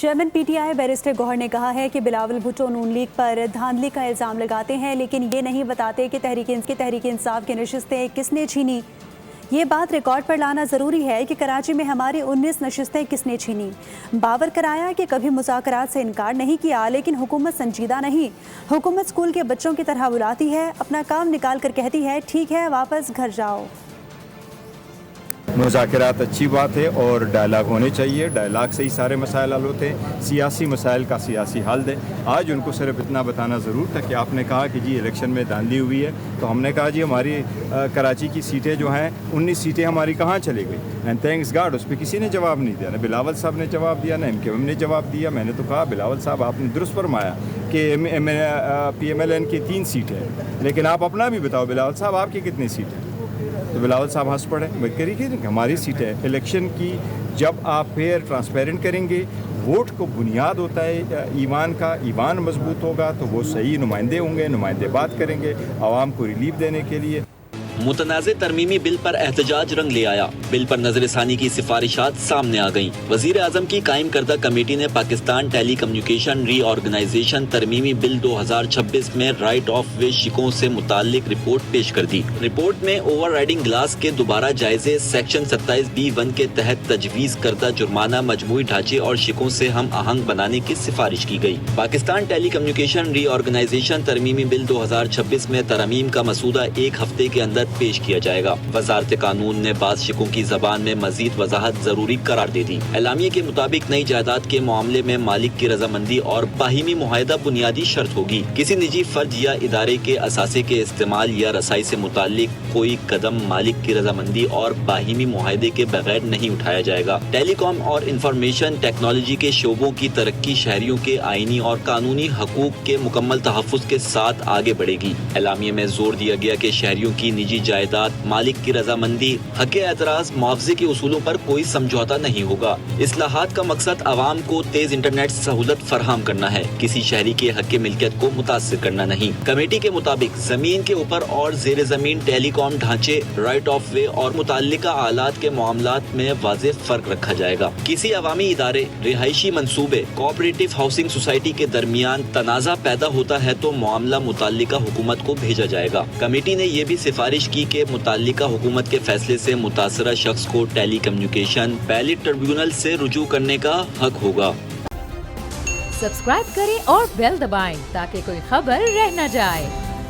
Chairman P T I barrister Gohar نے کہا ہے کہ بلاول بھٹو نون لیگ پر دھاندلی کا الزام لگاتے ہیں لیکن یہ نہیں بتاتے کہ تحریک انصاف کی نشستیں کس نے چھینی۔ یہ بات ریکارڈ پر لانا ضروری ہے کہ کراچی میں ہماری 19 نشستیں کس نے چھینی۔ باور کرایا کہ کبھی مذاکرات سے انکار نہیں کیا لیکن حکومت سنجیدہ نہیں۔ حکومت اسکول کے بچوں کی طرح بلاتی ہے، اپنا کام نکال کر کہتی ہے ٹھیک ہے واپس گھر جاؤ۔ مذاکرات اچھی بات ہے اور ڈائلاگ ہونے چاہیے، ڈائلاگ سے ہی سارے مسائل حل ہوتے ہیں، سیاسی مسائل کا سیاسی حل دیں۔ آج ان کو صرف اتنا بتانا ضرور تھا کہ آپ نے کہا کہ جی الیکشن میں دھاندلی ہوئی ہے، تو ہم نے کہا جی ہماری کراچی کی سیٹیں جو ہیں 19 سیٹیں ہماری کہاں چلی گئی، اینڈ تھینکس گاڈ اس پہ کسی نے جواب نہیں دیا، نہ بلاول صاحب نے جواب دیا نہ MKM نے جواب دیا۔ میں نے تو کہا بلاول صاحب آپ نے درست فرمایا کہ PMLN کی 3 سیٹیں ہیں، لیکن آپ اپنا بھی بتاؤ بلاول صاحب آپ کی کتنی سیٹیں؟ تو بلاول صاحب ہنس پڑے، کریے کہ ہماری سیٹ ہے الیکشن کی، جب آپ فیئر ٹرانسپیرنٹ کریں گے، ووٹ کو بنیاد ہوتا ہے ایمان کا، ایمان مضبوط ہوگا تو وہ صحیح نمائندے ہوں گے، نمائندے بات کریں گے عوام کو ریلیف دینے کے لیے۔ متنازع ترمیمی بل پر احتجاج رنگ لے آیا، بل پر نظر ثانی کی سفارشات سامنے آ گئیں۔ وزیر اعظم کی قائم کردہ کمیٹی نے پاکستان ٹیلی کمیونیکیشن ری آرگنائزیشن ترمیمی بل 2026 میں رائٹ آف وے شکوں سے متعلق رپورٹ پیش کر دی۔ رپورٹ میں اوور رائڈنگ گلاس کے دوبارہ جائزے، سیکشن 27B1 کے تحت تجویز کردہ جرمانہ مجموعی ڈھانچے اور شکوں سے ہم آہنگ بنانے کی سفارش کی گئی۔ پاکستان ٹیلی کمیونیکیشن ری آرگنائزیشن ترمیمی بل 2026 میں ترامیم کا مسودہ 1 ہفتے کے اندر پیش کیا جائے گا۔ وزارت قانون نے بعض شکوں کی زبان میں مزید وضاحت ضروری قرار دے دی۔ اعلامیے کے مطابق نئی جائیداد کے معاملے میں مالک کی رضامندی اور باہمی معاہدہ بنیادی شرط ہوگی۔ کسی نجی فرد یا ادارے کے اثاثے کے استعمال یا رسائی سے متعلق کوئی قدم مالک کی رضامندی اور باہمی معاہدے کے بغیر نہیں اٹھایا جائے گا۔ ٹیلی کام اور انفارمیشن ٹیکنالوجی کے شعبوں کی ترقی شہریوں کے آئینی اور قانونی حقوق کے مکمل تحفظ کے ساتھ آگے بڑھے گی۔ اعلامیے میں زور دیا گیا کہ شہریوں کی نجی جائیداد، مالک کی رضامندی، حق اعتراض، معاوضے کے اصولوں پر کوئی سمجھوتہ نہیں ہوگا۔ اصلاحات کا مقصد عوام کو تیز انٹرنیٹ سہولت فراہم کرنا ہے، کسی شہری کے حق ملکیت کو متاثر کرنا نہیں۔ کمیٹی کے مطابق زمین کے اوپر اور زیر زمین ٹیلی کام ڈھانچے، رائٹ آف وے اور متعلقہ آلات کے معاملات میں واضح فرق رکھا جائے گا۔ کسی عوامی ادارے، رہائشی منصوبے، کوآپریٹو ہاؤسنگ سوسائٹی کے درمیان تنازع پیدا ہوتا ہے تو معاملہ متعلقہ حکومت کو بھیجا جائے گا۔ کمیٹی نے یہ بھی سفارش کی کہ متعلقہ حکومت کے فیصلے سے متاثرہ شخص کو ٹیلی کمیونیکیشن پیلیٹ ٹریبیونل سے رجوع کرنے کا حق ہوگا۔ سبسکرائب کریں اور بیل دبائیں تاکہ کوئی خبر رہ نہ جائے۔